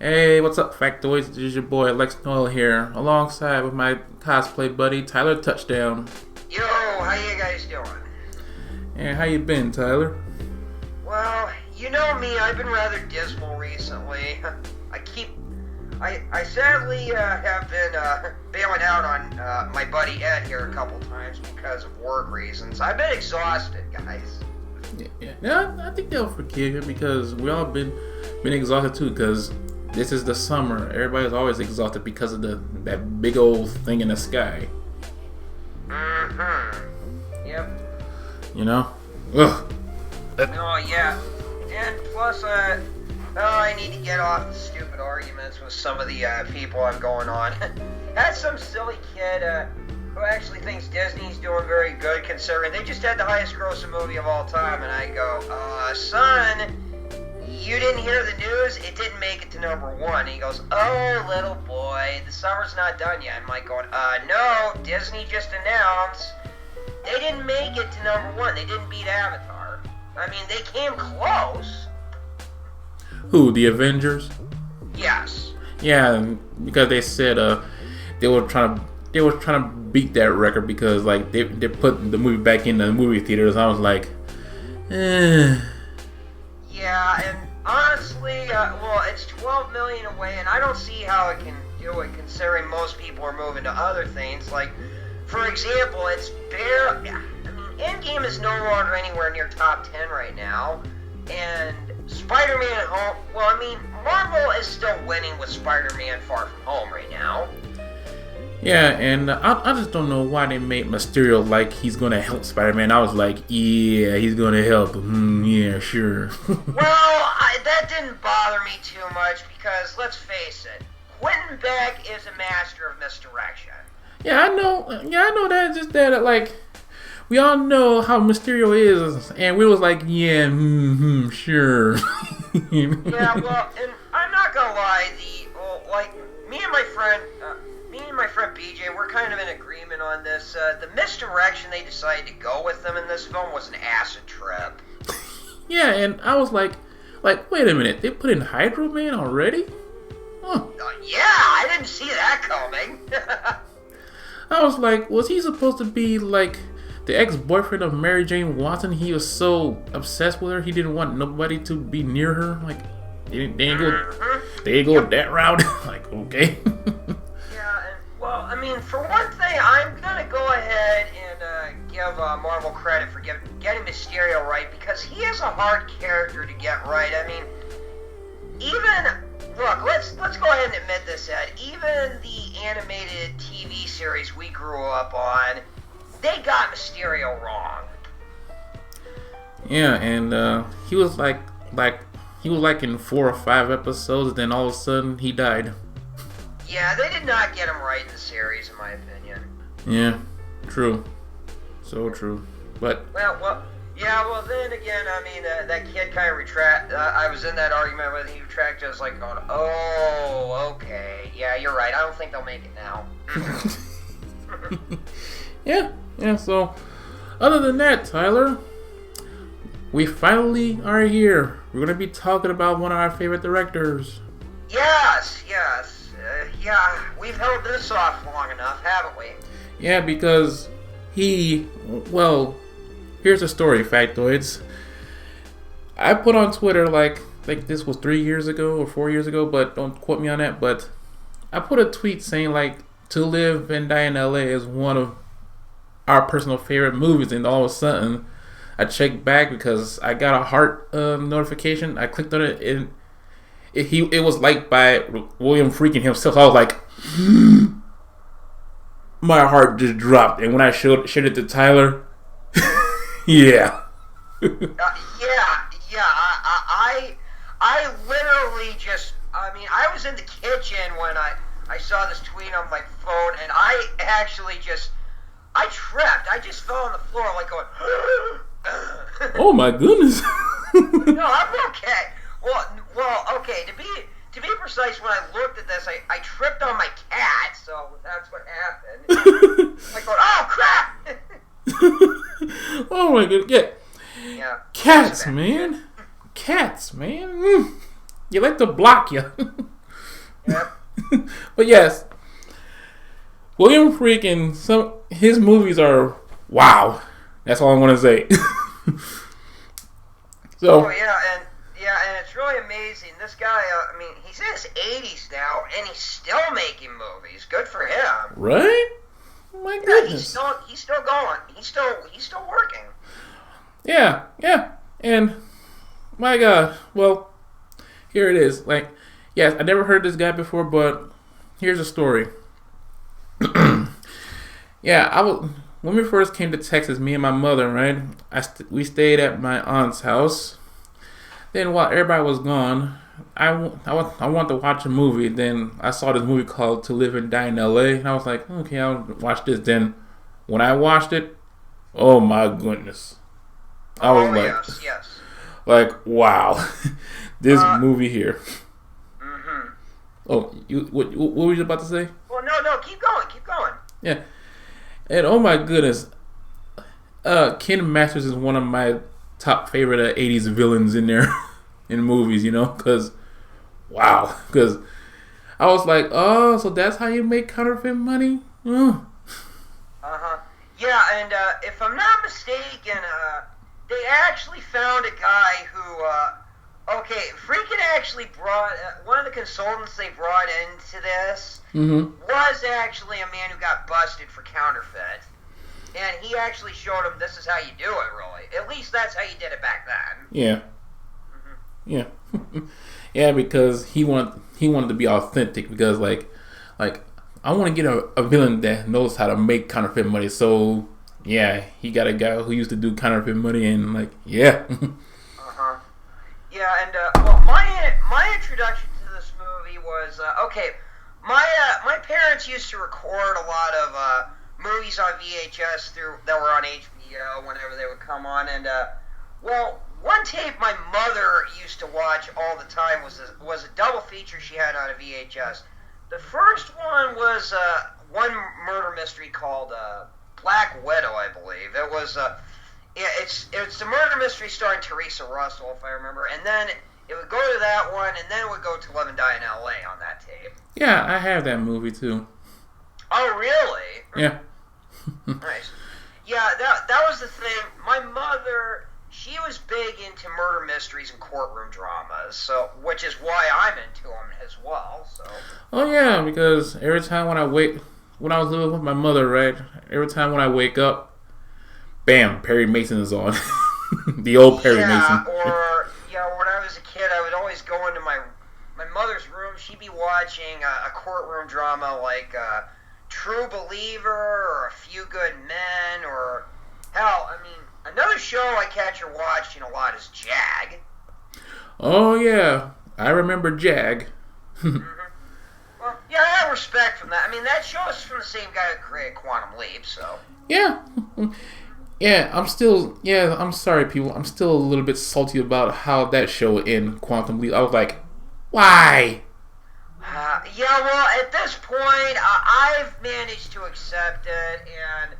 Hey, what's up, Factoids? This is your boy Lex Noel here, alongside with my cosplay buddy Tyler Touchdown. Yo, how you guys doing? And how you been, Tyler? Well, you know me, I've been rather dismal recently. I sadly have been bailing out on my buddy Ed here a couple times because of work reasons. I've been exhausted, guys. Yeah, I think they'll forgive you because we all been exhausted too. Because this is the summer. Everybody's always exhausted because of that big old thing in the sky. Mm-hmm. Yep. You know? Ugh. Oh, yeah. And plus, I need to get off the stupid arguments with some of the people I'm going on. Had some silly kid who actually thinks Disney's doing very good considering they just had the highest grossing movie of all time, and I go, son, you didn't hear the news? It didn't make it to number one. And he goes, oh, little boy, the summer's not done yet. I'm like going, no, Disney just announced they didn't make it to number one. They didn't beat Avatar. I mean, they came close. Who, the Avengers? Yes. Yeah, because they said they were trying to beat that record because like they put the movie back in the movie theaters. I was like, Yeah, and honestly, well, it's 12 million away, and I don't see how it can do it considering most people are moving to other things. Like, for example, it's barely. I mean, Endgame is no longer anywhere near top 10 right now, and Spider-Man Home. Well, I mean, Marvel is still winning with Spider-Man Far From Home right now. yeah, and I just don't know why they made Mysterio like he's gonna help Spider-Man. I was like, yeah, he's gonna help him. Yeah, sure. Well, that didn't bother me too much because let's face it, Quentin Beck is a master of misdirection. Yeah, I know that. Just that, like, we all know how Mysterio is, and we was like, yeah, sure. Yeah, well, and I'm not gonna lie, me and my friend BJ, we're kind of in agreement on this. The misdirection they decided to go with them in this film was an acid trip. Yeah, and I was like, wait a minute, they put in Hydro Man already? Huh. Yeah, I didn't see that coming. I was like, was he supposed to be like the ex-boyfriend of Mary Jane Watson? He was so obsessed with her, he didn't want nobody to be near her. Like, they didn't go that route. Like, okay. Yeah, and well, I mean, for one thing, I'm gonna go ahead and give Marvel credit for getting Mysterio right because he is a hard character to get right. I mean, look, let's go ahead and admit this, Ed. Even the animated TV series we grew up on, they got Mysterio wrong. Yeah, and he was like in 4 or 5 episodes, then all of a sudden he died. Yeah, they did not get him right in the series, in my opinion. Yeah, true. So true. But Well, then again, I mean, that kid kind of I was in that argument with he retracted. I was like going, oh, okay. Yeah, you're right. I don't think they'll make it now. yeah, so other than that, Tyler, we finally are here. We're going to be talking about one of our favorite directors. Yes. Yeah, we've held this off long enough, haven't we? Yeah, because well, here's the story, factoids. I put on Twitter, like this was 3 years ago or 4 years ago, but don't quote me on that, but I put a tweet saying, like, To Live and Die in LA is one of our personal favorite movies, and all of a sudden, I checked back because I got a heart notification. I clicked on it, and it was liked by William Friedkin himself. I was like, my heart just dropped, and when I showed it to Tyler, yeah. I literally just, I mean, I was in the kitchen when I saw this tweet on my phone, and I actually I tripped. I just fell on the floor like going, oh my goodness. No, I'm okay. Well, okay, to be precise, when I looked at this, I tripped on my cat, so that's what happened. Like going, oh crap! Oh my goodness. Yeah. Cats, man. Cats, man. You like to block you. Yep. But yes, William Friedkin, his movies are wow. That's all I want to say. Oh So, and it's really amazing. This guy, I mean, he's in his 80s now, and he's still making movies. Good for him. right? My Yeah, goodness. he's still going. He's still working. Yeah, yeah. And my God. Well, here it is. Like, yes, I never heard this guy before, but here's a story. Yeah, when we first came to Texas, me and my mother, right? We stayed at my aunt's house. Then while everybody was gone, I wanted to watch a movie. Then I saw this movie called To Live and Die in L.A. And I was like, okay, I'll watch this. Then when I watched it, oh my goodness, I was Yes. like, wow, this movie here. Mm-hmm. Oh, what were you about to say? Well, no, keep going. Yeah, and oh my goodness, Ken Masters is one of my top favorite '80s villains in there in movies. Because I was like, oh, so that's how you make counterfeit money? Uh-huh. Yeah, and if I'm not mistaken, they actually found a guy who, Freakin actually brought, one of the consultants they brought into this was actually a man who got busted for counterfeit. And he actually showed him this is how you do it, really. At least that's how you did it back then. Yeah. Yeah. Yeah, because he wanted to be authentic because like I want to get a villain that knows how to make counterfeit money. So yeah, he got a guy who used to do counterfeit money and yeah. Yeah, and well, my introduction to this movie was my parents used to record a lot of movies on VHS that were on HBO whenever they would come on, and one tape my mother used to watch all the time was a double feature she had on a VHS. The first one was one murder mystery called Black Widow, I believe. It was it's a murder mystery starring Teresa Russell, if I remember, and then it would go to that one, and then it would go to Live and Die in L.A. on that tape. Yeah, I have that movie too. Oh, really? Yeah. Nice. Yeah, that was the thing. My mother, she was big into murder mysteries and courtroom dramas, so which is why I'm into them as well. So. Oh yeah, because every time when I was living with my mother, right? Every time when I wake up, bam, Perry Mason is on. The old Perry Mason. When I was a kid, I would always go into my mother's room. She'd be watching a courtroom drama like True Believer or A Few Good Men, or hell, I mean, another show I catch her watching a lot is Jag. Oh yeah, I remember Jag. Well, yeah, I have respect from that. I mean, that show is from the same guy who created Quantum Leap, so. Yeah. Yeah, I'm sorry, people. I'm still a little bit salty about how that show in Quantum Leap. I was like, why? Well, at this point, I've managed to accept it, and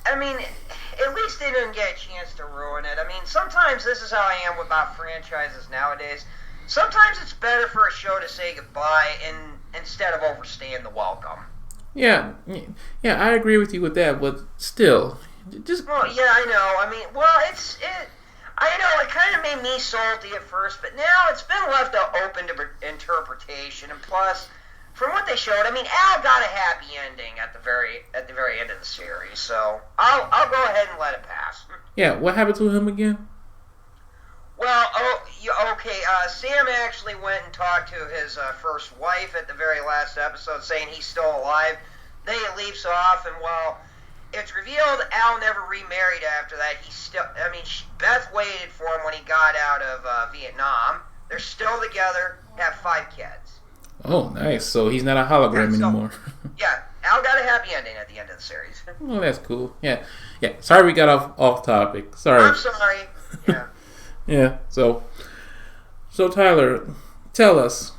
I mean, at least they didn't get a chance to ruin it. I mean, sometimes this is how I am about franchises nowadays. Sometimes it's better for a show to say goodbye instead of overstaying the welcome. Yeah, I agree with you with that, but still, just. Well, yeah, I know. I mean, I know it kind of made me salty at first, but now it's been left open to interpretation. And plus, from what they showed, I mean, Al got a happy ending at the very end of the series, so I'll go ahead and let it pass. Yeah, what happened to him again? Well, Sam actually went and talked to his first wife at the very last episode, saying he's still alive. Then he leaps off, and it's revealed Al never remarried after that. Beth waited for him when he got out of Vietnam. They're still together, have 5 kids. Oh, nice. So he's not a hologram anymore. Yeah, Al got a happy ending at the end of the series. Oh, that's cool. Yeah. Sorry we got off topic. Sorry. I'm sorry. Yeah. Yeah. So Tyler, tell us,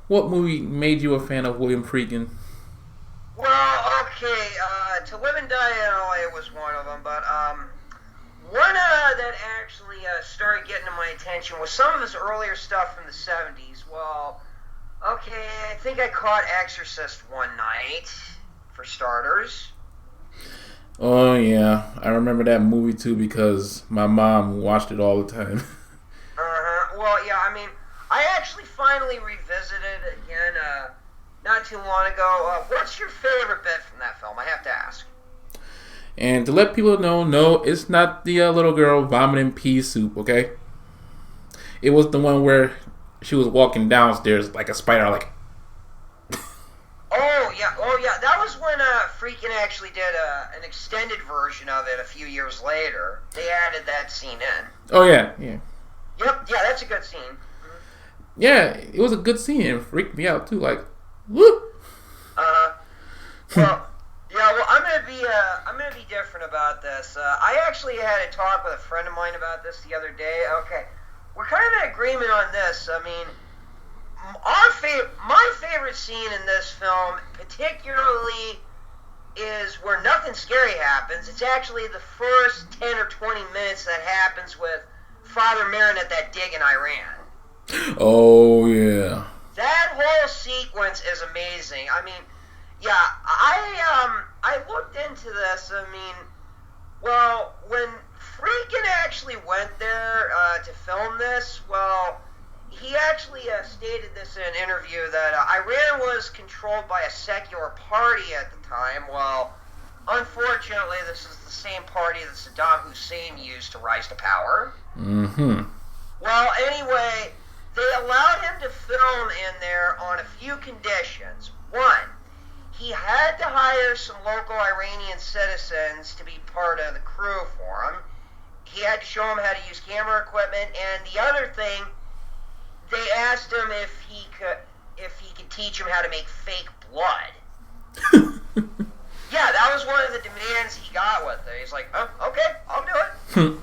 what movie made you a fan of William Friedkin? Well, okay, To Live and Die in L.A. was one of them, but one that actually started getting to my attention was some of his earlier stuff from the 70s. Well, okay, I think I caught Exorcist one night, for starters. Oh yeah, I remember that movie too because my mom watched it all the time. Well, yeah, I mean, I actually finally revisited it again not too long ago. What's your favorite bit from that film? I have to ask. And to let people know, no, it's not the little girl vomiting pea soup, okay? It was the one where she was walking downstairs like a spider, like. Oh yeah, that was when Friedkin actually did an extended version of it a few years later. They added that scene in. Oh yeah, yeah. Yep, yeah, that's a good scene. Mm-hmm. Yeah, it was a good scene and freaked me out too, like, whoop. Well, yeah, well, I'm gonna be different about this. I actually had a talk with a friend of mine about this the other day. Okay, we're kind of in agreement on this. I mean, my favorite scene in this film, particularly, is where nothing scary happens. It's actually the first 10 or 20 minutes that happens with Father Marin at that dig in Iran. Oh yeah. That whole sequence is amazing. I mean, yeah, I looked into this. I mean, well, when Friedkin actually went there to film this, well, he actually stated this in an interview that Iran was controlled by a secular party at the time. Well, unfortunately, this is the same party that Saddam Hussein used to rise to power. Mm-hmm. Well, anyway, they allowed him to film in there on a few conditions. One, he had to hire some local Iranian citizens to be part of the crew for him. He had to show him how to use camera equipment, and the other thing, they asked him if he could teach him how to make fake blood. Yeah, that was one of the demands he got with it. He's like, oh, okay, I'll do it.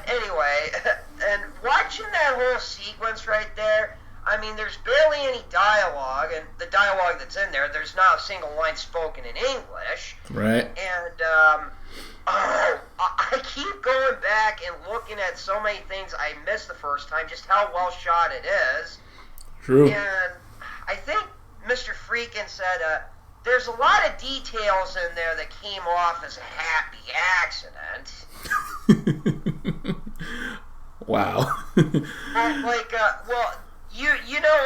Anyway, and watching that whole sequence right there, I mean, there's barely any dialogue, and the dialogue that's in there, there's not a single line spoken in English. Right. And, I keep going back and looking at so many things I missed the first time, just how well shot it is. True. And I think Mr. Friedkin said, there's a lot of details in there that came off as a happy accident. Wow. You know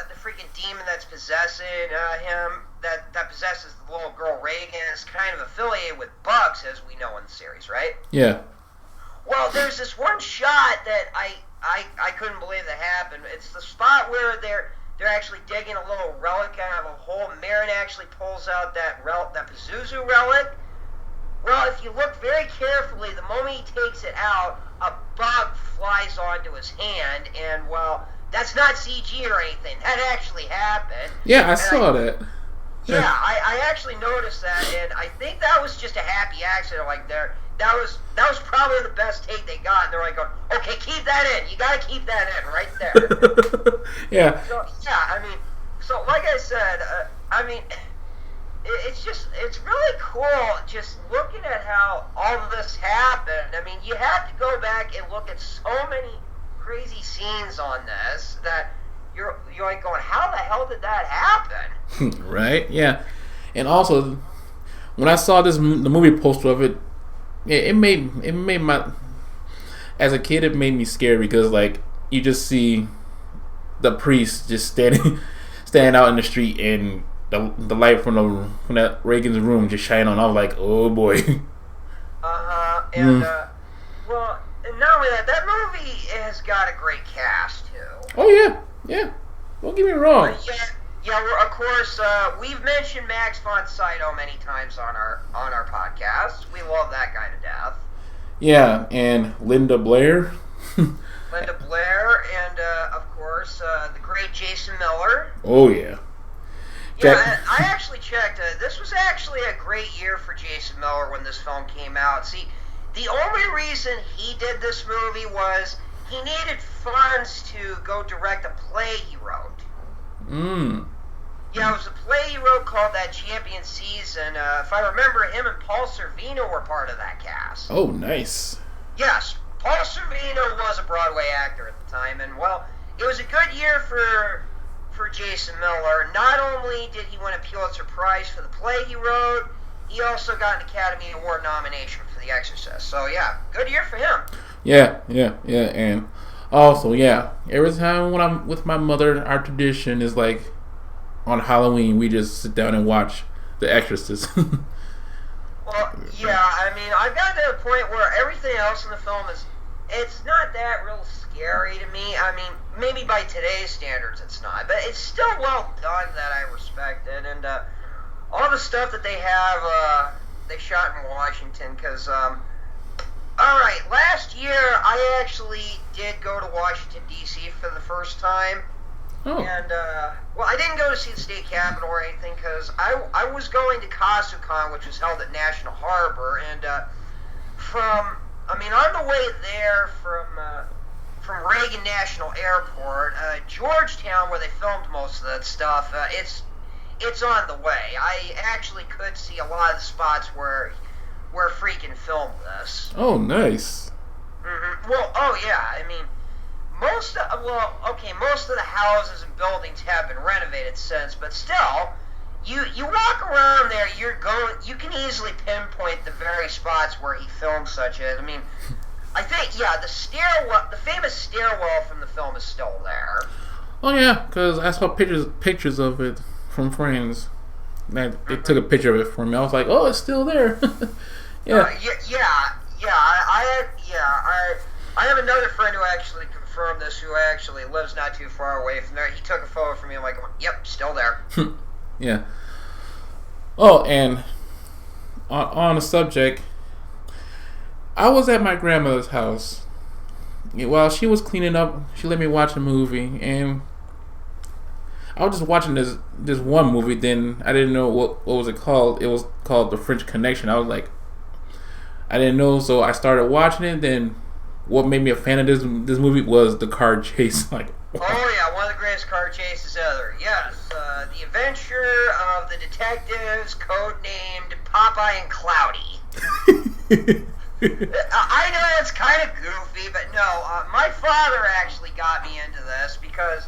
the freaking demon that's possessing him, that possesses the little girl Reagan, is kind of affiliated with Bugs, as we know in the series, right? Yeah. Well, there's this one shot that I couldn't believe that happened. It's the spot where they're actually digging a little relic out of a hole. Marin actually pulls out that Pazuzu relic. Well, if you look very carefully, the moment he takes it out, a bug flies onto his hand, and, well, that's not CG or anything. That actually happened. Yeah, I saw that. Yeah, I actually noticed that, and I think that was just a happy accident. Like, that was probably the best take they got, and they're like, okay, keep that in. You gotta keep that in right there. Yeah. So, yeah, I mean, so like I said, I mean, it's really cool just looking at how all of this happened. I mean, you have to go back and look at so many crazy scenes on this that you're like going, how the hell did that happen? Right? Yeah. And also, when I saw the movie poster of it, it made my, as a kid, it made me scared because, like, you just see the priest just standing out in the street and the light from that Reagan's room just shining on. I was like, oh boy. And well, and not only that, that movie has got a great cast too. Oh yeah. Don't get me wrong. Of course, we've mentioned Max von Sydow many times on our podcast. We love that guy to death. Yeah, and Linda Blair. Linda Blair, and of course, the great Jason Miller. Oh yeah. Yeah, I actually checked. This was actually a great year for Jason Miller when this film came out. See, the only reason he did this movie was he needed funds to go direct a play he wrote. Yeah, it was a play he wrote called That Champion Season. If I remember, him and Paul Sorvino were part of that cast. Oh, nice. Yes, Paul Sorvino was a Broadway actor at the time, and, well, it was a good year for Jason Miller. Not only did he win a Pulitzer Prize for the play he wrote, he also got an Academy Award nomination for The Exorcist. So yeah, good year for him. Yeah, and also, yeah, every time when I'm with my mother, our tradition is like on Halloween we just sit down and watch The Exorcist. Well, yeah, I mean, I've gotten to a point where everything else in the film it's not that real scary to me. I mean, maybe by today's standards it's not, but it's still well done that I respect it. And all the stuff that they have, they shot in Washington, because, alright, last year I actually did go to Washington, D.C. for the first time. Oh. And, well, I didn't go to see the state capitol or anything, because I was going to KasuCon, which was held at National Harbor, and on the way there from Reagan National Airport, Georgetown, where they filmed most of that stuff, it's on the way. I actually could see a lot of the spots where Friedkin filmed this. Oh, nice. Mm-hmm. Well, oh yeah, I mean, most of the houses and buildings have been renovated since, but still, you walk around there, you can easily pinpoint the very spots where he filmed such as. I mean, I think, yeah, the famous stairwell from the film is still there. Oh yeah, because I saw pictures of it from friends. They took a picture of it for me. I was like, oh, it's still there. Yeah. I have another friend who actually confirmed this, who actually lives not too far away from there. He took a photo for me. I'm like, yep, still there. Yeah. Oh, and on the subject, I was at my grandmother's house. While she was cleaning up, she let me watch a movie, and I was just watching this one movie. Then I didn't know what was it called. It was called The French Connection. I was like, I didn't know, so I started watching it. Then what made me a fan of this movie was the car chase. Like, wow. Oh yeah, one of the greatest car chases ever. Yes, the adventure of the detectives, codenamed Popeye and Cloudy. I know it's kind of goofy, but no, my father actually got me into this because,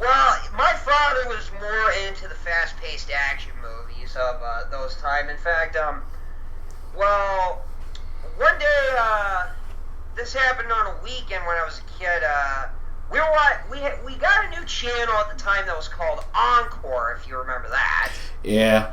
well, my father was more into the fast-paced action movies of those times. In fact, well, one day, this happened on a weekend when I was a kid. We got a new channel at the time that was called Encore, if you remember that. Yeah.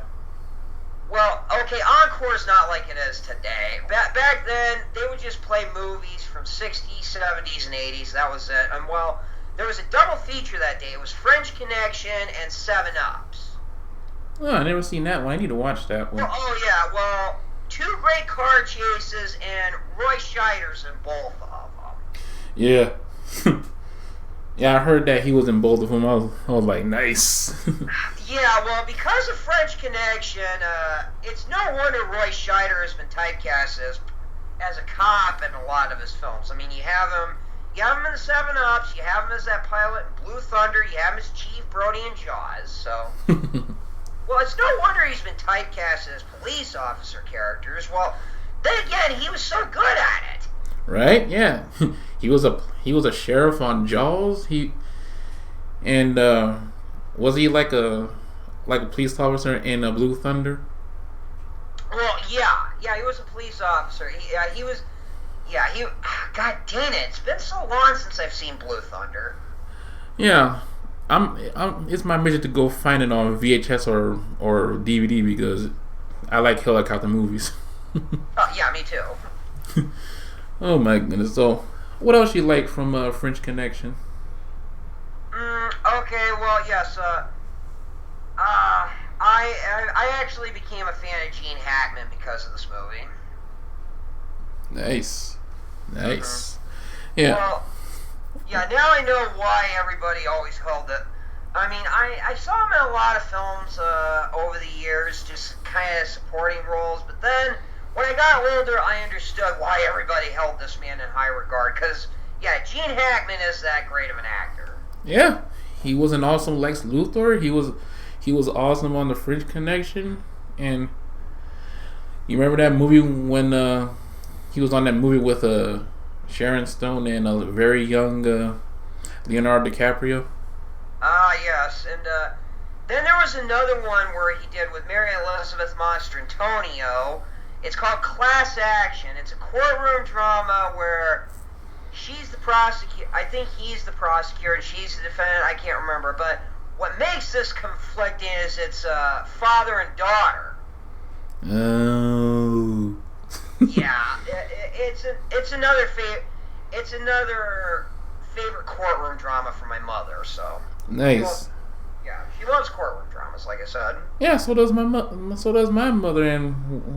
Well, okay, Encore is not like it is today. Back then, they would just play movies from 60s, 70s, and 80s. That was it. And, well, there was a double feature that day. It was French Connection and 7-Ups. Oh, I never seen that one. I need to watch that one. Well, oh, yeah. Well, two great car chases, and Roy Scheider's in both of them. Yeah. Yeah, I heard that he was in both of them. I was like, nice. Yeah, well, because of French Connection, it's no wonder Roy Scheider has been typecast as a cop in a lot of his films. I mean, you have him in the 7-Ups, you have him as that pilot in Blue Thunder, you have him as Chief Brody in Jaws, so... Well, it's no wonder he's been typecast as police officer characters. Well, then again, he was so good at it. Right? Yeah. He was a sheriff on Jaws. Was he like a police officer in Blue Thunder? Well, yeah, he was a police officer. He was. God dang it! It's been so long since I've seen Blue Thunder. Yeah, it's my mission to go find it on VHS or DVD because I like helicopter movies. Oh yeah, me too. Oh my goodness! So, what else you like from French Connection? Okay, well, yes. I actually became a fan of Gene Hackman because of this movie. Nice. Mm-hmm. Yeah. Well, yeah. Now I know why everybody always called it. I mean, I saw him in a lot of films over the years, just kind of supporting roles. But then, when I got older, I understood why everybody held this man in high regard. Because, yeah, Gene Hackman is that great of an actor. Yeah, he was an awesome Lex Luthor. He was awesome on the French Connection. And you remember that movie when he was on that movie with Sharon Stone and a very young Leonardo DiCaprio. Ah, yes. And then there was another one where he did with Mary Elizabeth Mastrantonio. It's called Class Action. It's a courtroom drama where she's the prosecutor. I think he's the prosecutor and she's the defendant. I can't remember. But what makes this conflicting is it's father and daughter. Oh. Yeah, it's another favorite courtroom drama for my mother. So nice. She loves courtroom dramas, like I said. Yeah, so does my mother. And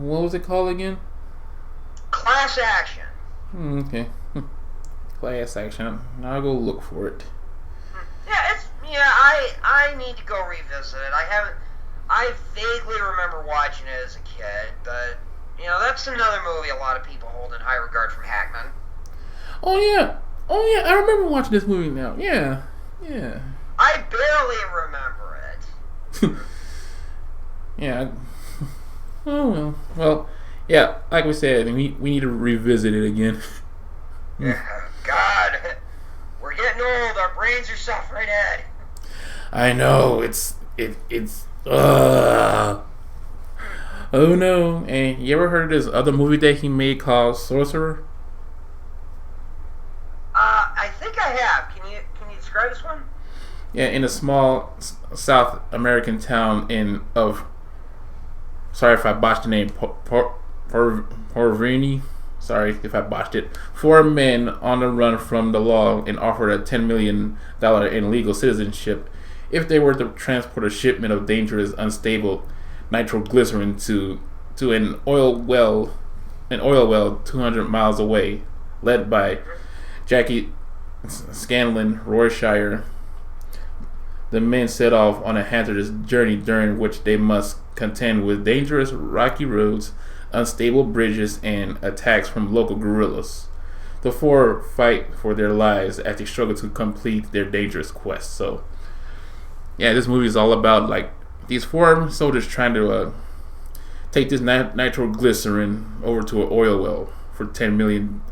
what was it called again? Class Action. Okay. Class Action. I'll go look for it. I need to go revisit it. I vaguely remember watching it as a kid, but that's another movie a lot of people hold in high regard from Hackman. Oh yeah, I remember watching this movie now. Yeah. I barely remember it. Yeah. Oh well. Yeah, like we said, we need to revisit it again. God, we're getting old. Our brains are suffering, Ed. I know it's. Oh no! And you ever heard of this other movie that he made called Sorcerer? I think I have. Can you describe this one? Yeah, in a small South American town sorry if I botched the name, Porverini. Sorry if I botched it. 4 men on the run from the law and offered a $10 million in legal citizenship if they were to transport a shipment of dangerous, unstable nitroglycerin to an oil well 200 miles away, led by Jackie Scanlon Royshire. The men set off on a hazardous journey during which they must contend with dangerous rocky roads, unstable bridges, and attacks from local guerrillas. The 4 fight for their lives as they struggle to complete their dangerous quest. So, yeah, this movie is all about like these 4 soldiers trying to take this nitroglycerin over to an oil well for $10 million.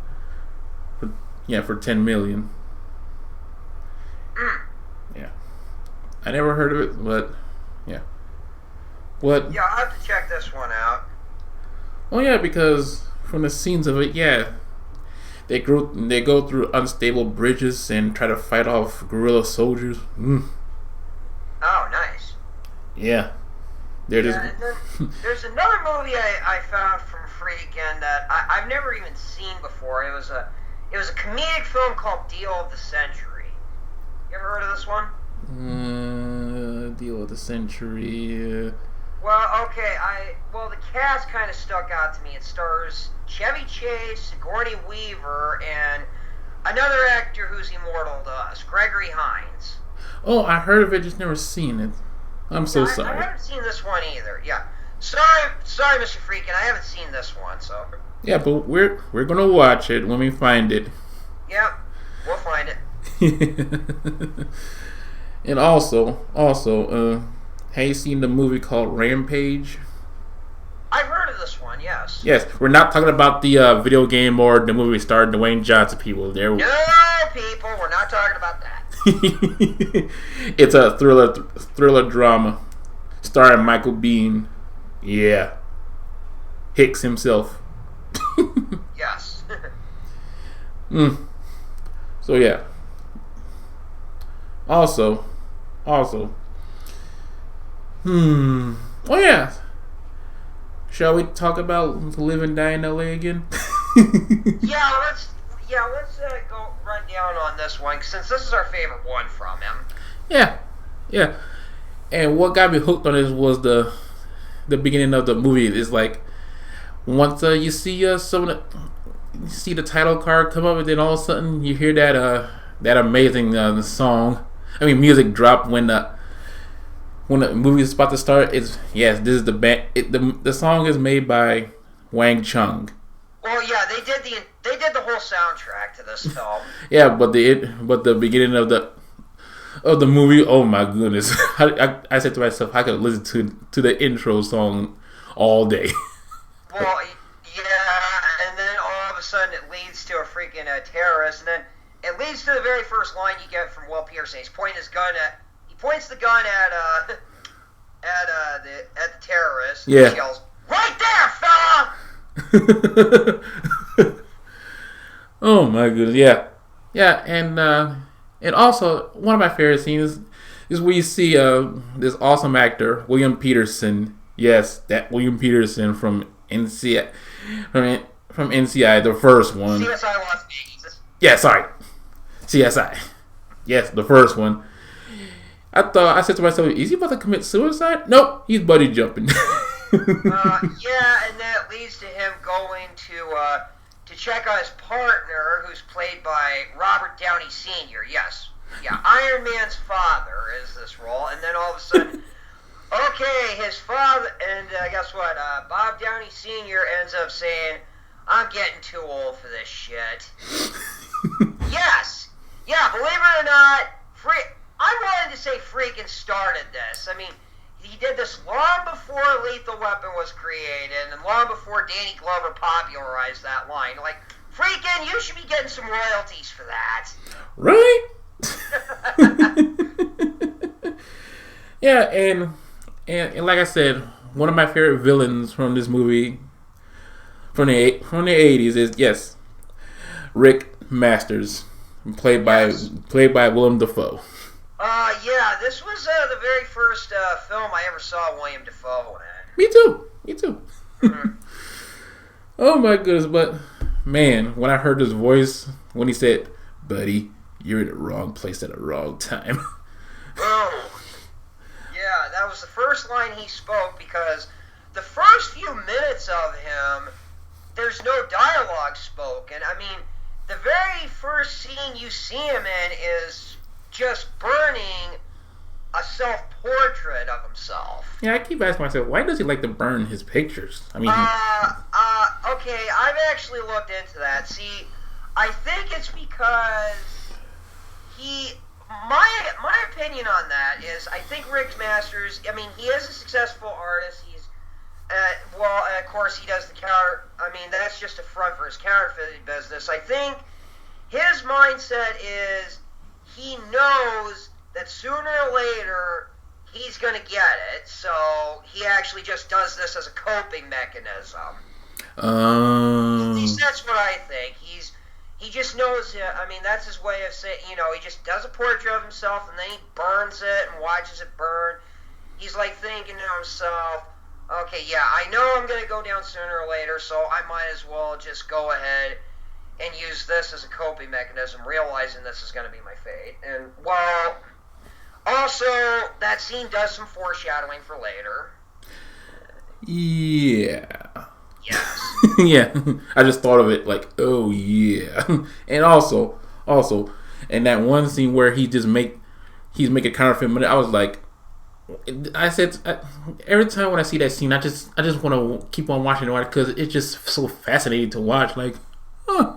For $10 million. Yeah, I never heard of it, but yeah. What? Yeah, I'll have to check this one out. Oh yeah, because from the scenes of it, yeah, they go through unstable bridges and try to fight off guerrilla soldiers. Oh, nice. Yeah, they're just. And then there's another movie I found from Friedkin that I've never even seen before. It was a comedic film called Deal of the Century. You ever heard of this one? Deal of the Century. Well, okay, the cast kind of stuck out to me. It stars Chevy Chase, Sigourney Weaver, and another actor who's immortal to us, Gregory Hines. Oh, I heard of it, just never seen it. I'm so sorry. I haven't seen this one either. Yeah, sorry, Mr. Friedkin, I haven't seen this one. So. Yeah, but we're gonna watch it when we find it. Yeah, we'll find it. And also, have you seen the movie called Rampage? I've heard of this one, yes. Yes, we're not talking about the video game or the movie starring Dwayne Johnson. People, no, people, we're not talking about that. It's a thriller drama starring Michael Biehn. Yeah, Hicks himself. Yes. So yeah. Also. Oh yeah. Shall we talk about Live and Die in LA again? Let's go run down on this one since this is our favorite one from him. Yeah. And what got me hooked on this was the beginning of the movie. It's like once you see you see the title card come up, and then all of a sudden you hear that amazing song. I mean, music drop when the movie is about to start. This is the band. The song is made by Wang Chung. Well, yeah, they did the whole soundtrack to this film. Yeah, but the beginning of the movie, oh my goodness! I said to myself, I could listen to the intro song all day. Well, yeah, and then all of a sudden it leads to a freaking terrorist, and then It leads to the very first line you get from Will Peterson. He points the gun at the terrorist. Yeah. And he yells, "Right there, fella!" Oh my goodness, yeah, yeah, and also one of my favorite scenes is where you see this awesome actor William Peterson. Yes, that William Peterson from NCI, the first one. CSI Las Vegas. Yeah, sorry, CSI. Yes, the first one. I said to myself, is he about to commit suicide? Nope, he's buddy jumping. Yeah, and then it leads to him going to check on his partner, who's played by Robert Downey Sr. Yes. Yeah, Iron Man's father is this role, and then all of a sudden, okay, his father, and guess what? Bob Downey Sr. ends up saying, "I'm getting too old for this shit." Yes. Yeah, believe it or not, I wanted to say Friedkin started this. I mean, he did this long before Lethal Weapon was created, and long before Danny Glover popularized that line. Like, Friedkin, you should be getting some royalties for that. Right? Yeah, and like I said, one of my favorite villains from this movie from the 80s is, yes, Rick Masters, played by Willem Dafoe. Yeah, this was the very first film I ever saw William Dafoe in. Me too. Mm-hmm. Oh my goodness, but man, when I heard his voice, when he said, "Buddy, you're in the wrong place at the wrong time." Oh, yeah, that was the first line he spoke, because the first few minutes of him, there's no dialogue spoken. I mean, the very first scene you see him in is just burning a self-portrait of himself. Yeah, I keep asking myself, why does he like to burn his pictures? I mean, okay, I've actually looked into that. See, I think it's because my opinion on that is, I think Rick Masters, I mean, he is a successful artist. He's, well, and of course he does the that's just a front for his counterfeiting business. I think his mindset is, he knows that sooner or later he's going to get it, so he actually just does this as a coping mechanism. At least that's what I think. He just knows, I mean, that's his way of saying, he just does a portrait of himself and then he burns it and watches it burn. He's like thinking to himself, okay, yeah, I know I'm going to go down sooner or later, so I might as well just go ahead and use this as a coping mechanism, realizing this is going to be my fate. And, well, also, that scene does some foreshadowing for later. Yeah. Yes. Yeah. I just thought of it like, oh yeah. And also, in that one scene where he's making counterfeit money, I was like, every time when I see that scene, I just want to keep on watching it because it's just so fascinating to watch. Like, huh,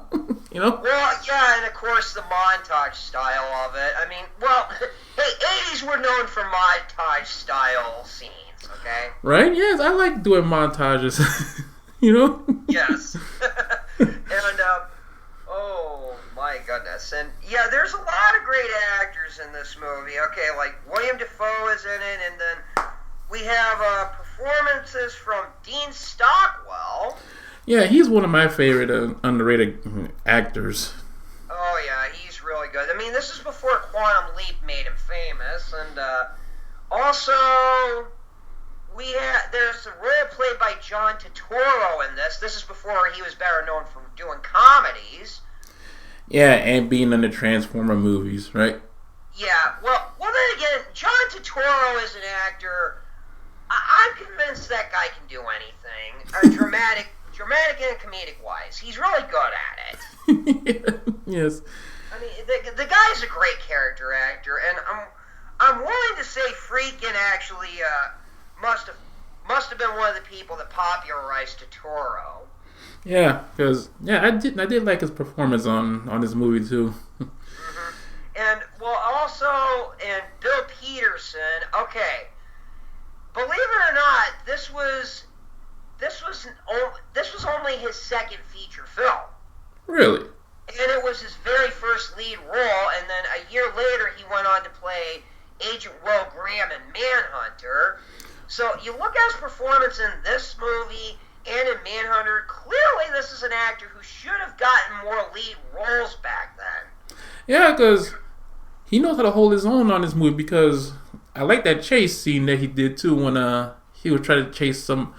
Well, yeah, and of course the montage style of it. I mean, well, hey, 80s were known for montage style scenes, okay? Right? Yes, I like doing montages. Yes. And oh my goodness, and yeah, there's a lot of great actors in this movie. Okay, like William Dafoe is in it, and then we have performances from Dean Stockwell. Yeah, he's one of my favorite underrated actors. Oh yeah, he's really good. I mean, this is before Quantum Leap made him famous, and also there's a role played by John Turturro in this. This is before he was better known for doing comedies. Yeah, and being in the Transformer movies, right? Yeah, well then again, John Turturro is an actor. I'm convinced that guy can do anything. Dramatic and comedic wise, he's really good at it. Yes. I mean, the guy's a great character actor, and I'm willing to say Friedkin actually must have been one of the people that popularized Turturro. Yeah, because I did like his performance on this movie too. Mm-hmm. And well, also, and Bill Peterson. Okay, believe it or not, this was only his second feature film. Really? and it was his very first lead role. And then a year later, he went on to play Agent Will Graham in Manhunter. So you look at his performance in this movie and in Manhunter. Clearly, this is an actor who should have gotten more lead roles back then. Yeah, because he knows how to hold his own on this movie. Because I like that chase scene that he did too when he was trying to chase some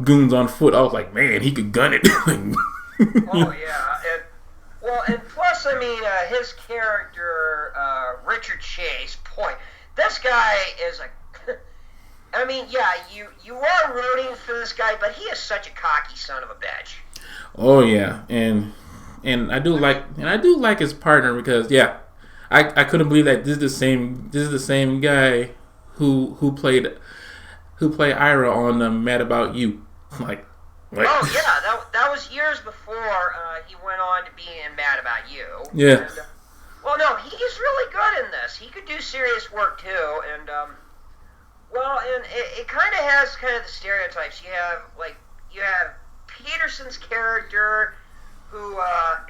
goons on foot. I was like, man, he could gun it. Oh yeah, and plus, I mean, his character, Richard Chase. Boy, this guy is a. I mean, yeah, you are rooting for this guy, but he is such a cocky son of a bitch. Oh yeah, and I do like his partner because I couldn't believe that this is the same guy who played Ira on Mad About You. Like oh yeah, that was years before he went on to be in Mad About You. Yeah. And, well, no, he's really good in this. He could do serious work too, and and it kind of has kind of the stereotypes. You have Peterson's character, who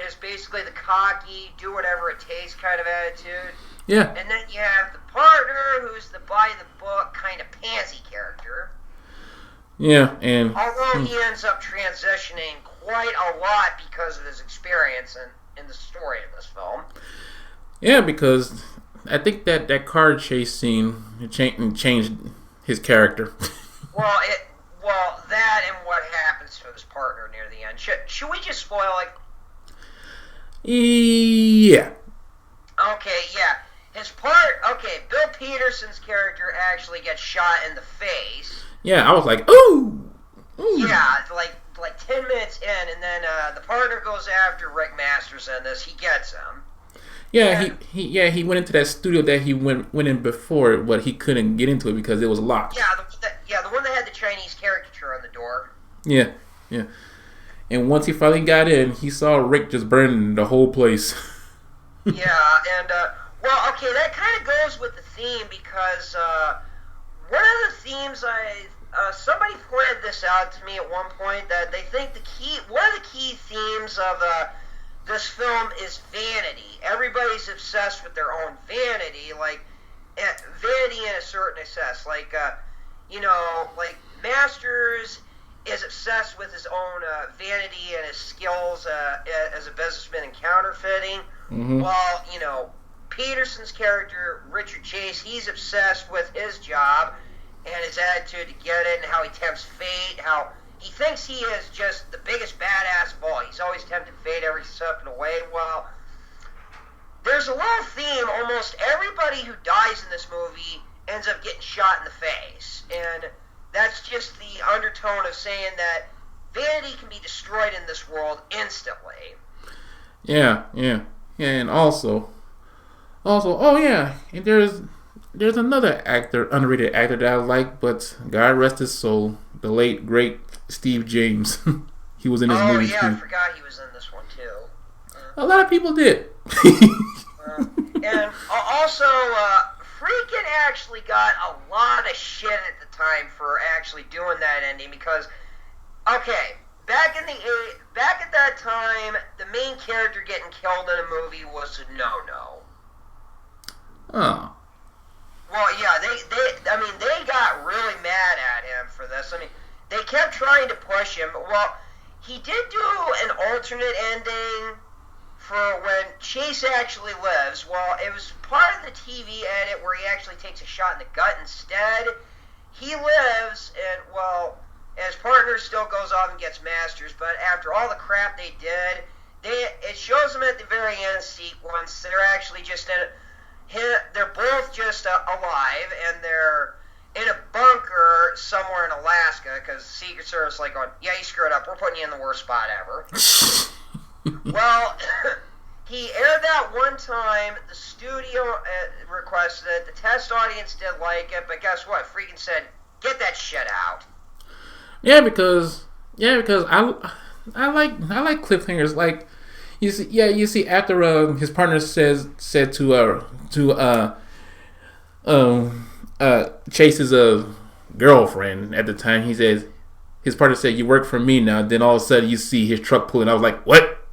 is basically the cocky, do whatever it takes kind of attitude. Yeah. And then you have the partner, who's the by the book kind of pansy character. Yeah, and although he ends up transitioning quite a lot because of his experience in the story of this film. Yeah, because I think that car chase scene changed his character. Well, that and what happens to his partner near the end. Should we just spoil it? Yeah. Okay, yeah. Bill Peterson's character actually gets shot in the face. Yeah, I was like, ooh. Yeah, like 10 minutes in, and then the partner goes after Rick Masters in this. He gets him. Yeah, he went into that studio that he went in before, but he couldn't get into it because it was locked. Yeah, the one that had the Chinese caricature on the door. Yeah. And once he finally got in, he saw Rick just burning the whole place. Yeah, and that kind of goes with the theme because one of the themes somebody pointed this out to me at one point that they think one of the key themes of this film is vanity. Everybody's obsessed with their own vanity, like vanity in a certain excess. Like Masters is obsessed with his own vanity and his skills as a businessman in counterfeiting. Mm-hmm. While Peterson's character Richard Chase, he's obsessed with his job and his attitude to get it, and how he tempts fate, how he thinks he is just the biggest badass of all. He's always tempting fate every step of the way. Well, there's a little theme. Almost everybody who dies in this movie ends up getting shot in the face. And that's just the undertone of saying that vanity can be destroyed in this world instantly. Yeah. And also, oh yeah, and there's another underrated actor that I like, but God rest his soul, the late great Steve James. He was in this movie too. Oh yeah, I forgot he was in this one too. A lot of people did. And also, Friedkin actually got a lot of shit at the time for actually doing that ending because, back at that time, the main character getting killed in a movie was a no-no. Oh. Well, yeah, they got really mad at him for this. I mean, they kept trying to push him. Well, he did do an alternate ending for when Chase actually lives. Well, it was part of the TV edit where he actually takes a shot in the gut instead. He lives, and, his partner still goes off and gets Masters, but after all the crap they did, it shows them at the very end sequence, they're actually just they're both just alive, and they're in a bunker somewhere in Alaska, because the Secret Service like going, yeah, you screwed up, we're putting you in the worst spot ever. Well, he aired that one time, the studio requested it, the test audience did like it, but guess what? Friedkin said, get that shit out. Yeah, because I like cliffhangers. Like you see after his partner said to Chase's girlfriend at the time, he says his partner said, "You work for me now." Then all of a sudden you see his truck pulling. I was like, what?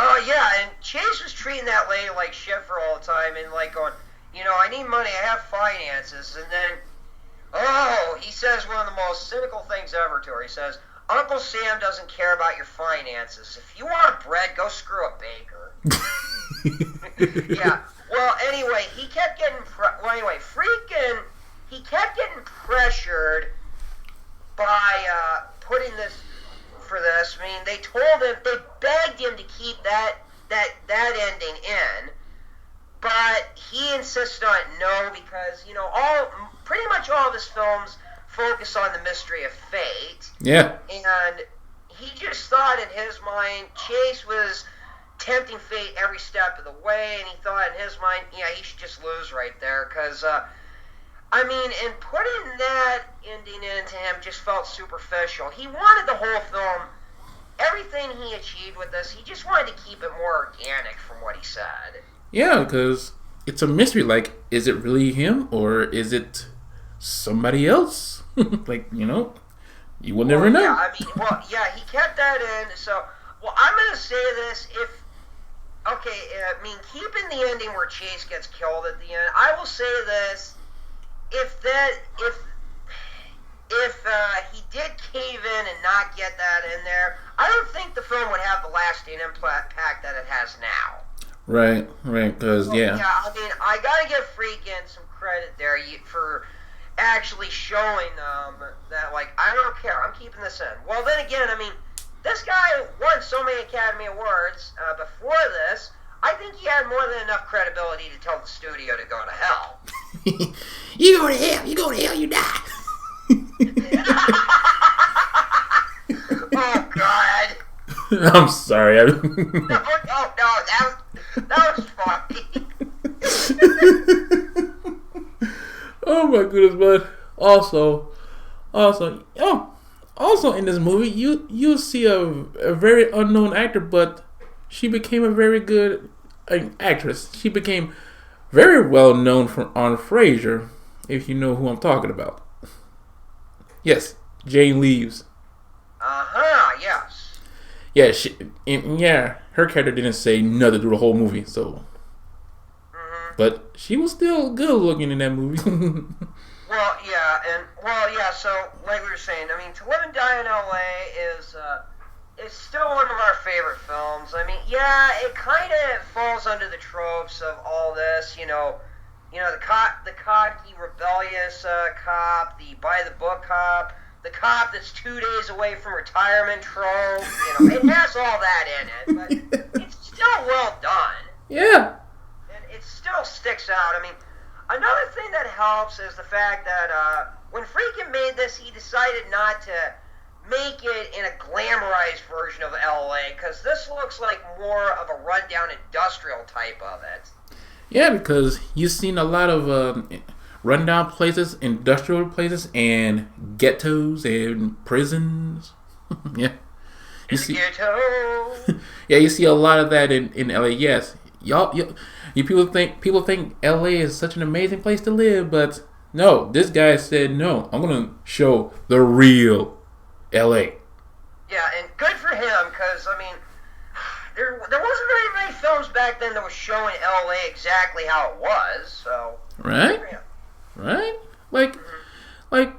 Oh yeah, and Chase was treating that lady like shit for all the time, and like going, I need money, I have finances, and then, he says one of the most cynical things ever to her. He says, Uncle Sam doesn't care about your finances. If you want bread, go screw a baker. Yeah. Well, anyway, he kept getting Friedkin, he kept getting pressured by putting this for this. I mean, they told him, they begged him to keep that ending in, but he insisted on no because pretty much all of his films focus on the mystery of fate. Yeah. And he just thought in his mind Chase was tempting fate every step of the way, and he thought in his mind, he should just lose right there because. And putting that ending into him just felt superficial. He wanted the whole film, everything he achieved with this, he just wanted to keep it more organic from what he said. Yeah, because it's a mystery. Like, is it really him or is it somebody else? Like, you will never know. Yeah, he kept that in. So, I'm going to say this. Keeping the ending where Chase gets killed at the end, I will say this. If he did cave in and not get that in there, I don't think the film would have the lasting impact that it has now. Right, because, yeah. Yeah, I gotta give Friedkin some credit there for actually showing them that, I don't care, I'm keeping this in. Well, then again, this guy won so many Academy Awards before this, I think he had more than enough credibility to tell the studio to go to hell. You go to hell, you die. Oh, God. I'm sorry. No, that was funny. Oh my goodness, but also in this movie, you see a very unknown actor, but she became a very good actress. She became very well known on Frasier, if you know who I'm talking about. Yes, Jane Leaves. Yes. Yeah, her character didn't say nothing through the whole movie, so. Mm-hmm. But she was still good looking in that movie. So like we were saying, To Live and Die in L.A. is still one of our favorite films. It kind of falls under the tropes of all this, the cocky, rebellious cop, the by-the-book cop, the cop that's 2 days away from retirement trope. It has all that in it, but it's still well done. Yeah. And it still sticks out. Another thing that helps is the fact that when Friedkin made this, he decided not to make it in a glamorized version of LA, because this looks like more of a rundown industrial type of it. Yeah, because you've seen a lot of rundown places, industrial places, and ghettos and prisons. Yeah. Ghetto. Yeah, you see a lot of that in LA. Yes, people think LA is such an amazing place to live, but no, this guy said no. I'm gonna show the real LA. Yeah, and good for him, because there wasn't very many films back then that was showing LA exactly how it was. So right. Like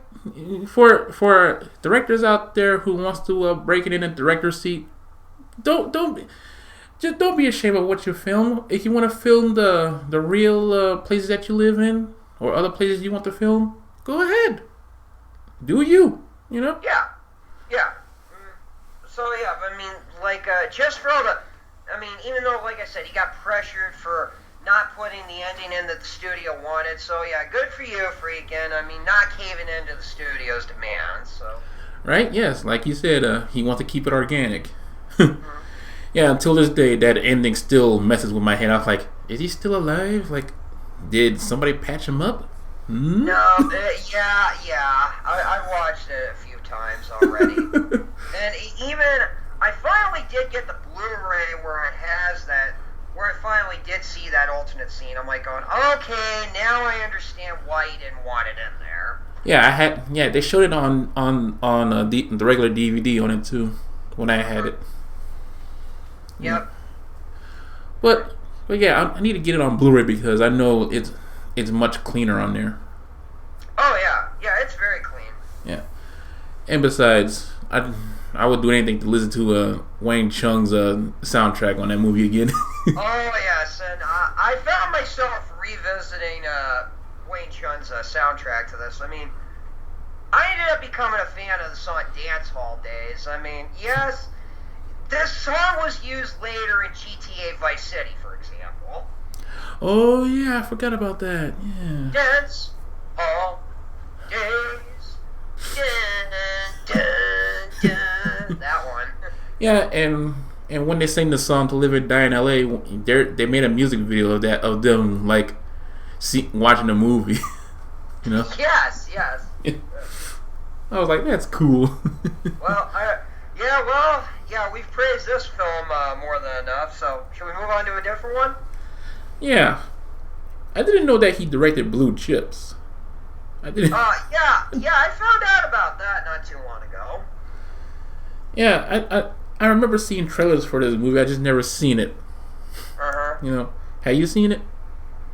for directors out there who wants to break it in a director's seat, don't be ashamed of what you film. If you want to film the real places that you live in or other places you want to film, go ahead. Do you? Yeah. So yeah, just for all the, even though, like I said, he got pressured for not putting the ending in that the studio wanted. So yeah, good for you, Friedkin. Not caving into the studio's demands. So. Right? Yes, like you said, he wants to keep it organic. Mm-hmm. Yeah, until this day, that ending still messes with my head. I was like, is he still alive? Like, did somebody patch him up? No, I watched it a few times already. And I finally did get the Blu-ray where I finally did see that alternate scene. I'm like going, okay, now I understand why he didn't want it in there. Yeah, they showed it on the regular DVD on it too, when I had it. Yep. but yeah, I need to get it on Blu-ray because I know it's much cleaner on there. Oh yeah, it's very clean. Yeah, and besides, I would do anything to listen to Wang Chung's soundtrack on that movie again. Oh yes, and I found myself revisiting Wayne Chun's soundtrack to this. I mean, I ended up becoming a fan of the song Dance Hall Days. I mean, yes, this song was used later in GTA Vice City, for example. Oh yeah, I forgot about that. Yeah. Dance Hall Days. Dun, dun, dun. That one. Yeah, and when they sang the song "To Live and Die in L.A.," they made a music video of them like watching the movie. You know? Yes. I was like, that's cool. Well, we've praised this film more than enough. So, should we move on to a different one? Yeah, I didn't know that he directed Blue Chips. I didn't. Yeah, I found out about that not too long ago. Yeah, I remember seeing trailers for this movie. I just never seen it. You know, have you seen it?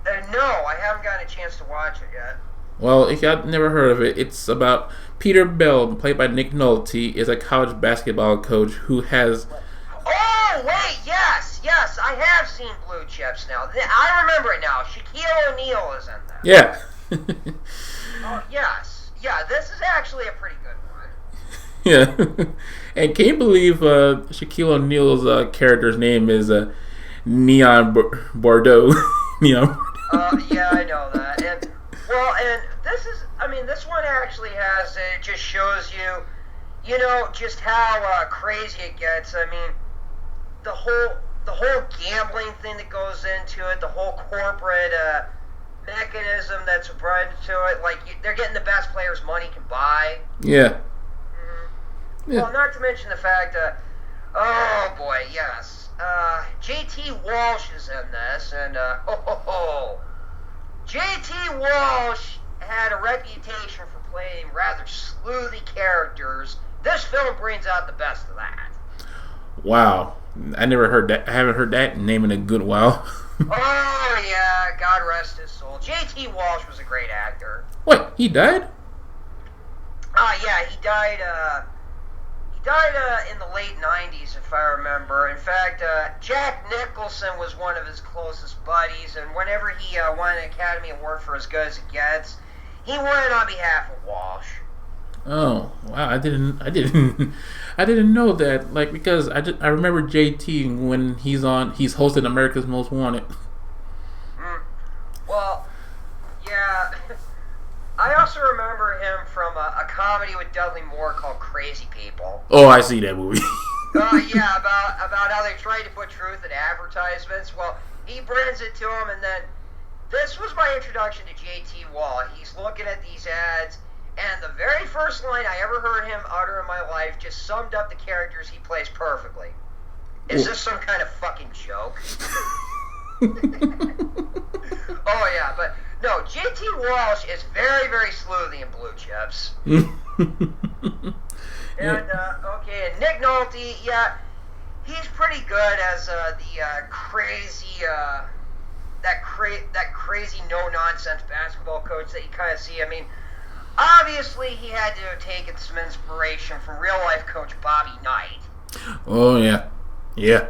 No, I haven't gotten a chance to watch it yet. Well, if y'all never heard of it, it's about Peter Bell, played by Nick Nolte, is a college basketball coach who has. Oh wait, yes, I have seen Blue Chips now. I remember it now. Shaquille O'Neal is in that. Yeah. Oh yes, yeah. This is actually a pretty good one. Yeah. And can you believe Shaquille O'Neal's character's name is Neon Bordeaux? Neon. Yeah, I know that. And this one actually has. It just shows you know, just how crazy it gets. I mean, the whole gambling thing that goes into it, the whole corporate mechanism that's brought to it. Like they're getting the best players money can buy. Yeah. Yeah. Well, not to mention the fact that, oh boy, yes, J.T. Walsh is in this, and J.T. Walsh had a reputation for playing rather sleuthy characters. This film brings out the best of that. Wow, I never heard that. I haven't heard that name in a good while. Oh yeah, God rest his soul. J.T. Walsh was a great actor. Wait, he died? Yeah, he died. He died in the late 90s, if I remember. In fact, Jack Nicholson was one of his closest buddies, and whenever he won an Academy Award for As Good as It Gets, he won it on behalf of Walsh. Oh wow! I didn't know that. Like because I remember JT when he's hosted America's Most Wanted. Well, yeah. I also remember him from a comedy with Dudley Moore called Crazy People. Oh, I see that movie. Yeah, about how they tried to put truth in advertisements. Well, he brings it to him, and then this was my introduction to J.T. Wall. He's looking at these ads, and the very first line I ever heard him utter in my life just summed up the characters he plays perfectly. Is this some kind of fucking joke? Oh, yeah, but no, J.T. Walsh is very, very sleuthy in Blue Chips. And, and Nick Nolte, yeah, he's pretty good as the crazy, that crazy no-nonsense basketball coach that you kind of see. I mean, obviously he had to have taken some inspiration from real-life coach Bobby Knight. Oh, yeah. Yeah.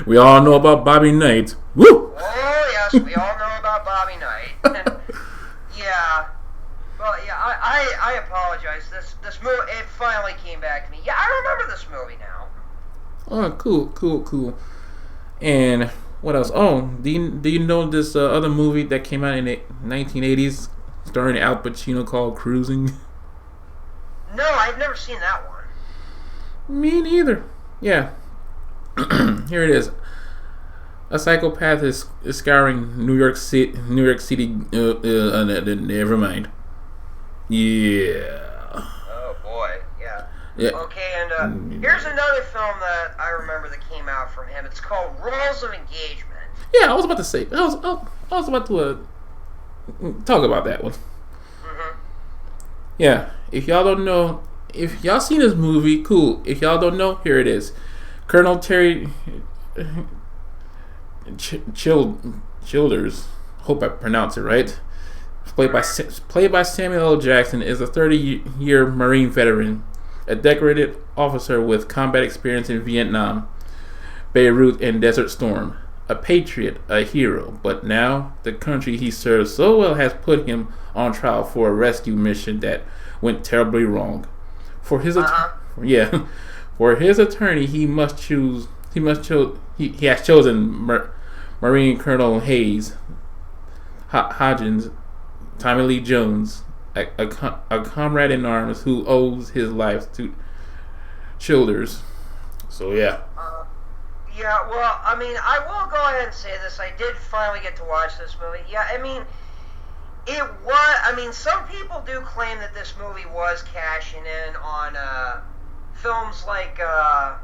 We all know about Bobby Knight. Woo! Oh, yes, we all know about Bobby Knight. And, yeah. Well, yeah, I apologize. This movie, it finally came back to me. Yeah, I remember this movie now. Oh, cool. And what else? Oh, do you know this other movie that came out in the 1980s starring Al Pacino called Cruising? No, I've never seen that one. Me neither. Yeah. Here it is. A psychopath is scouring New York City. Never mind. Yeah. Oh boy. Yeah. Yeah. Okay, and here's another film that I remember that came out from him. It's called Rules of Engagement. Yeah, I was about to say. I was about to talk about that one. Mm-hmm. Yeah. If y'all don't know, if y'all seen this movie, cool. If y'all don't know, here it is. Colonel Terry Childers, hope I pronounce it right, played by Samuel L. Jackson, is a 30-year Marine veteran, a decorated officer with combat experience in Vietnam, Beirut, and Desert Storm. A patriot, a hero, but now the country he serves so well has put him on trial for a rescue mission that went terribly wrong. For his for his attorney, he has chosen Marine Colonel Hayes Hodgins, Tommy Lee Jones, a comrade in arms who owes his life to Childers. So yeah. Yeah, well, I mean, I will go ahead and say this. I did finally get to watch this movie. Yeah, I mean, some people do claim that this movie was cashing in on films like A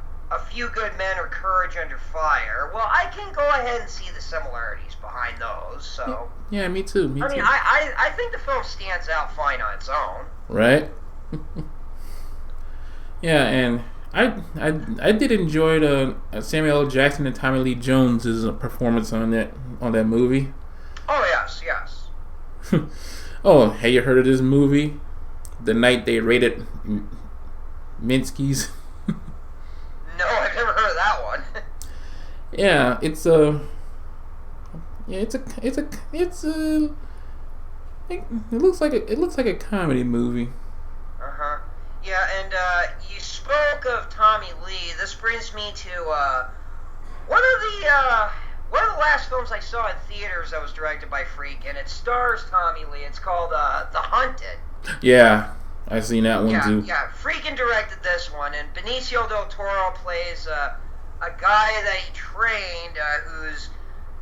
Few Good Men or Courage Under Fire. Well, I can go ahead and see the similarities behind those, so... Yeah, me too, I think the film stands out fine on its own. Right? Yeah, and... I did enjoy the Samuel L. Jackson and Tommy Lee Jones' performance on that movie. Oh yes. Oh, have you heard of this movie? The Night They Raided Minsky's. No, I've never heard of that one. Yeah, it looks like a comedy movie. Yeah, and you spoke of Tommy Lee. This brings me to one of the last films I saw in theaters that was directed by Friedkin. It stars Tommy Lee. It's called The Hunted. Yeah, I've seen that one too. Yeah, Friedkin directed this one, and Benicio del Toro plays a guy that he trained who's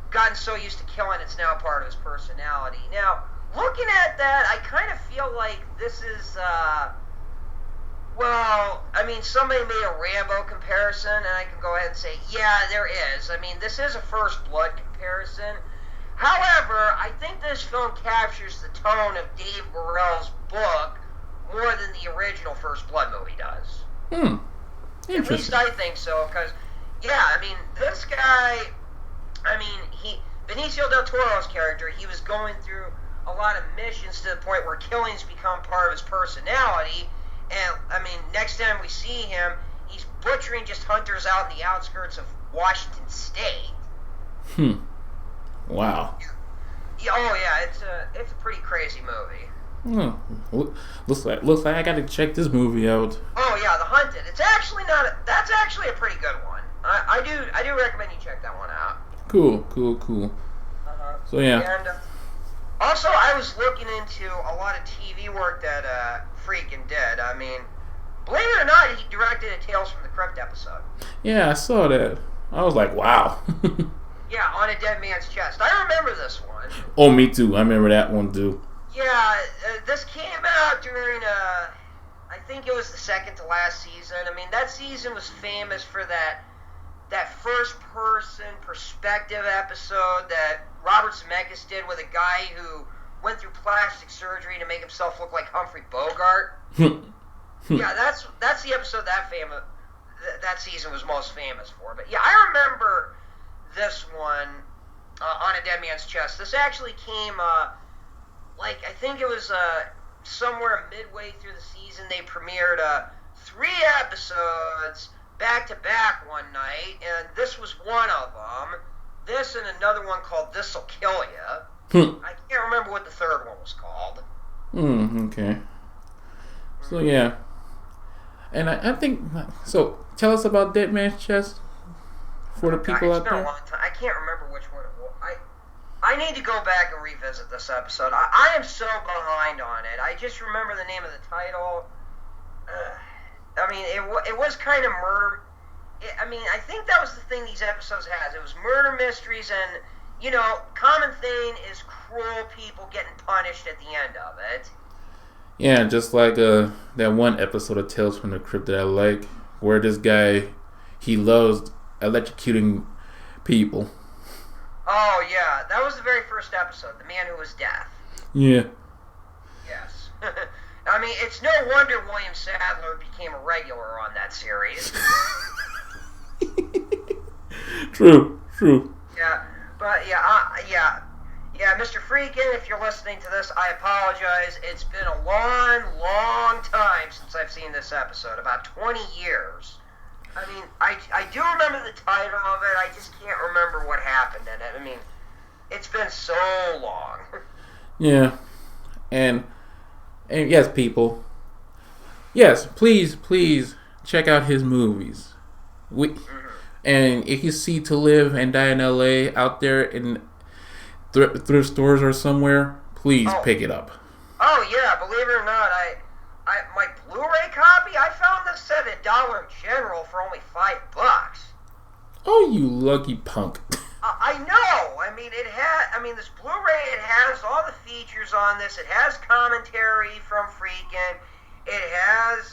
gotten so used to killing it's now part of his personality. Now, looking at that, I kind of feel like this is... Well, I mean, somebody made a Rambo comparison, and I can go ahead and say, yeah, there is. I mean, this is a First Blood comparison. However, I think this film captures the tone of Dave Morrell's book more than the original First Blood movie does. Interesting. At least I think so, because, yeah, I mean, this guy, Benicio del Toro's character, he was going through a lot of missions to the point where killings become part of his personality. And, I mean, next time we see him, he's butchering just hunters out in the outskirts of Washington State. Wow. It's a pretty crazy movie. Looks like I gotta check this movie out. Oh, yeah, The Hunted. That's actually a pretty good one. I do recommend you check that one out. Cool. So, yeah. And, also, I was looking into a lot of TV work that Friedkin did. I mean, believe it or not, he directed a Tales from the Crypt episode. Yeah, I saw that. I was like, wow. Yeah, On a Dead Man's Chest. I remember this one. Oh, me too. I remember that one too. Yeah, this came out during, I think it was the second to last season. I mean, that season was famous for that first-person perspective episode that Robert Zemeckis did with a guy who went through plastic surgery to make himself look like Humphrey Bogart. Yeah, that's the episode that season was most famous for. But yeah, I remember this one, On a Dead Man's Chest. This actually came, I think it was somewhere midway through the season. They premiered 3 episodes back-to-back one night, and this was one of them. This and another one called This'll Kill Ya. I can't remember what the third one was called. Okay. So, yeah. And I think... So, tell us about Dead Man's Chest for the people out there. It's been a long time. I can't remember which one it was. I need to go back and revisit this episode. I am so behind on it. I just remember the name of the title. It was kind of murder... I think that was the thing these episodes has. It was murder mysteries and, common thing is cruel people getting punished at the end of it. Yeah, just like that one episode of Tales from the Crypt that I like, where this guy, he loves electrocuting people. Oh, yeah. That was the very first episode, The Man Who Was Death. Yeah. Yes. It's no wonder William Sadler became a regular on that series. True. Yeah. But yeah, Mr. Friedkin, if you're listening to this, I apologize. It's been a long, long time since I've seen this episode, about 20 years. I mean, I do remember the title of it, I just can't remember what happened in it. I mean, it's been so long. Yeah. And yes, people. Yes, please check out his movies. And if you see To Live and Die in LA out there in thrift stores or somewhere, please pick it up. Oh yeah, believe it or not, I my Blu-ray copy, I found this at a Dollar General for only $5. Oh, you lucky punk. I know. I mean, this Blu-ray, it has all the features on this. It has commentary from Friedkin. It has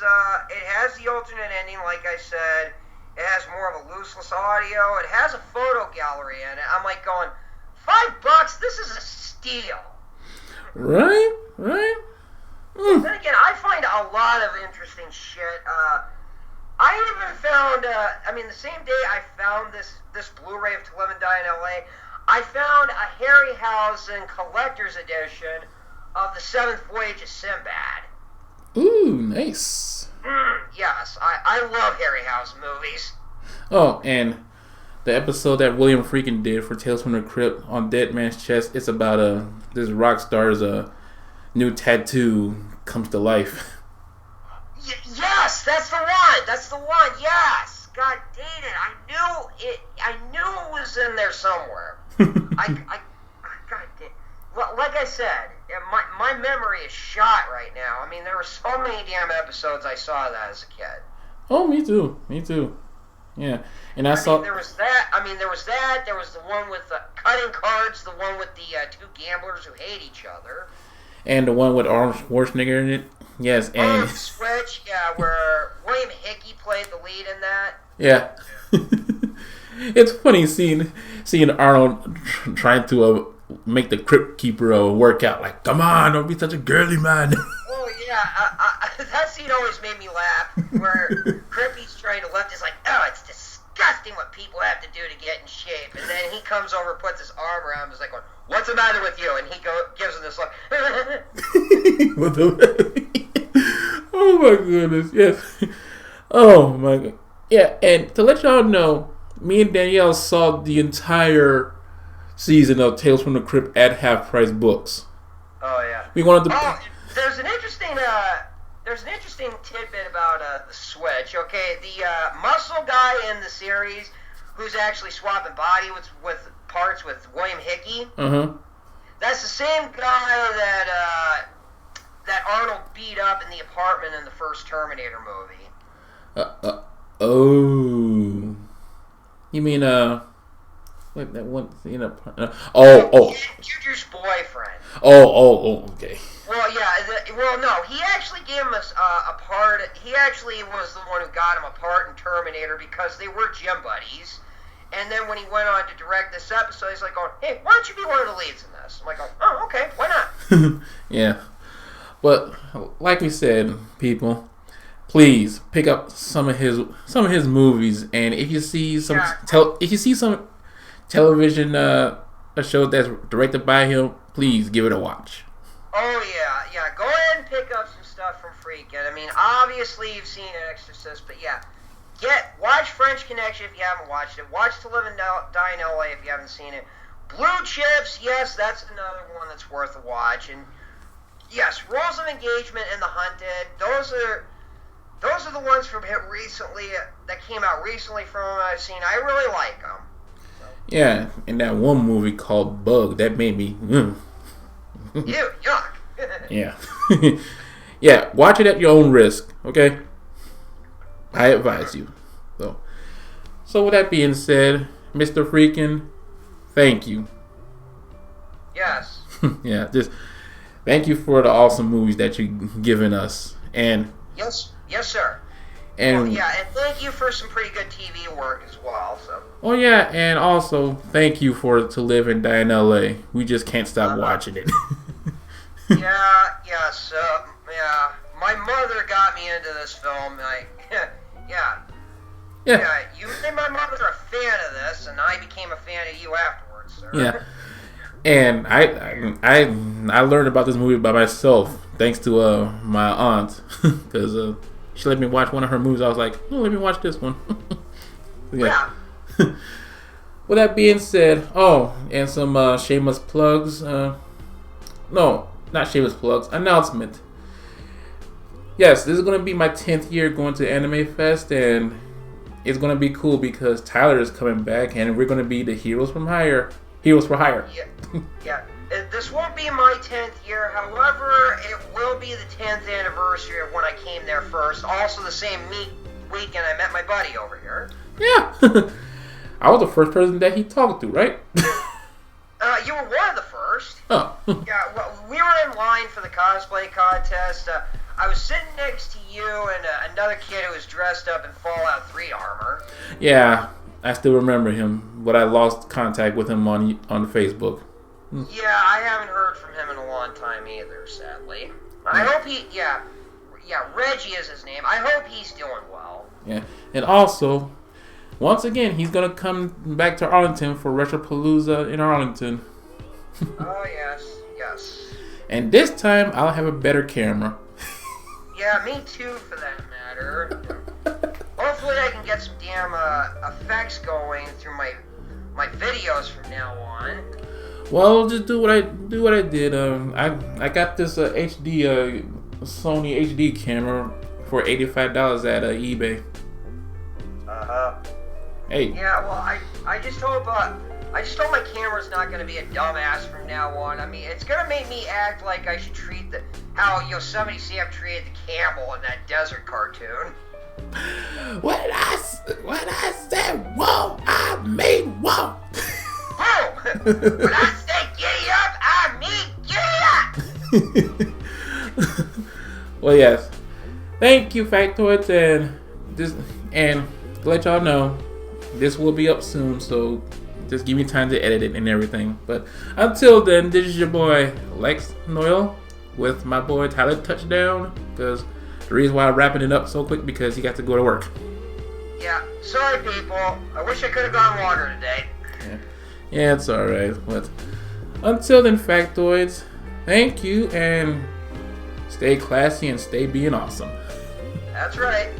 the alternate ending, like I said. It has more of a looseless audio. It has a photo gallery in it. I'm like going, $5? This is a steal. Right. Then again, I find a lot of interesting shit. I even found, the same day I found this Blu-ray of To Live and Die in L.A., I found a Harryhausen collector's edition of The Seventh Voyage of Sinbad. Ooh, nice. Yes, I love Harryhausen movies. Oh, and the episode that William Friedkin did for Tales from the Crypt on Dead Man's Chest, it's about this rock star's new tattoo comes to life. Yes, that's the one. That's the one. Yes. God dang it! I knew it was in there somewhere. God damn. Well, like I said, my memory is shot right now. I mean, there were so many damn episodes I saw that as a kid. Oh, me too. Yeah, and I saw. There was that. There was the one with the cutting cards. The one with the two gamblers who hate each other. And the one with Arnold Schwarzenegger in it. Yes, and Switch. Yeah, where William Hickey played the lead in that. Yeah. It's funny seeing Arnold trying to make the Crypt Keeper work out. Like, come on, don't be such a girly man. Oh yeah, that scene always made me laugh. Where Crypty's trying to lift, is like, oh, it's disgusting what people have to do to get in shape. And then he comes over, puts his arm around him, is like, what's the matter with you? And he gives him this look. Oh my goodness, yes. Oh my god. Yeah, and to let y'all know, me and Danielle saw the entire season of Tales from the Crypt at Half Price Books. Oh yeah. We wanted to. Oh, there's an interesting tidbit about the Switch. Okay, the muscle guy in the series, who's actually swapping body with parts with William Hickey. That's the same guy that Arnold beat up in the apartment in the first Terminator movie. Oh. You mean wait, that one Juju's boyfriend. Oh, okay. Well, yeah. No, he actually gave him a part. He actually was the one who got him a part in Terminator because they were gym buddies. And then when he went on to direct this episode, he's like, going, hey, why don't you be one of the leads in this? I'm like, oh, okay, why not? Yeah. But like we said, people, please pick up some of his movies, and if you see some television a show that's directed by him, please give it a watch. Oh yeah. Go ahead and pick up some stuff from Friedkin. I mean, obviously you've seen Exorcist, but yeah, watch French Connection if you haven't watched it. Watch To Live and Die in L.A. if you haven't seen it. Blue Chips, yes, that's another one that's worth a watch. And yes, Rules of Engagement and The Hunted. Those are the ones from him recently that came out recently from him I've seen. I really like them. So. Yeah, and that one movie called Bug that made me. Ew, yuck. Yeah. Yeah, watch it at your own risk, okay? I advise you. So with that being said, Mr. Friedkin, thank you. Yes. Yeah, just thank you for the awesome movies that you've given us. And yes, sir. And and thank you for some pretty good TV work as well. So. Oh yeah, and also thank you for To Live and Die in L.A. We just can't stop watching it. Yes. My mother got me into this film. Yeah. You made my mother a fan of this, and I became a fan of you afterwards. sir. Yeah. And I learned about this movie by myself thanks to my aunt because she let me watch one of her movies. I was like, oh, let me watch this one. Yeah. With that being said, and some shameless plugs. No, not shameless plugs. Announcement. Yes, this is gonna be my 10th year going to Anime Fest, and it's gonna be cool because Tyler is coming back, and we're gonna be the Heroes for Hire. Yeah. This won't be my 10th year. However, it will be the 10th anniversary of when I came there first. Also, the same weekend I met my buddy over here. Yeah. I was the first person that he talked to, right? You were one of the first. Oh. Yeah, well, we were in line for the cosplay contest. I was sitting next to you and another kid who was dressed up in Fallout 3 armor. Yeah, I still remember him, but I lost contact with him on Facebook. Yeah, I haven't heard from him in a long time either, sadly. I hope yeah, Reggie is his name. I hope he's doing well. Yeah, and also, once again, he's gonna come back to Arlington for Retropalooza in Arlington. Oh, yes. And this time, I'll have a better camera. Yeah, me too, for that matter. Hopefully I can get some damn effects going through my videos from now on. Well, just do what I did. I got this HD Sony HD camera for $85 at eBay. Hey. Yeah, well, I just hope my camera's not gonna be a dumbass from now on. I mean, it's gonna make me act like I should treat how Yosemite Sam treated the camel in that desert cartoon. When I said whoa, I mean whoa. Whoa! When I say giddy up, I mean giddy up. Well, yes. Thank you, Factoids, and to let y'all know, this will be up soon, so just give me time to edit it and everything. But until then, this is your boy Lex Noel with my boy Tyler Touchdown. Because the reason why I'm wrapping it up so quick because he got to go to work. Yeah, sorry people. I wish I could have gone longer today. Yeah, it's alright. But until then, Factoids, thank you and stay classy and stay being awesome. That's right.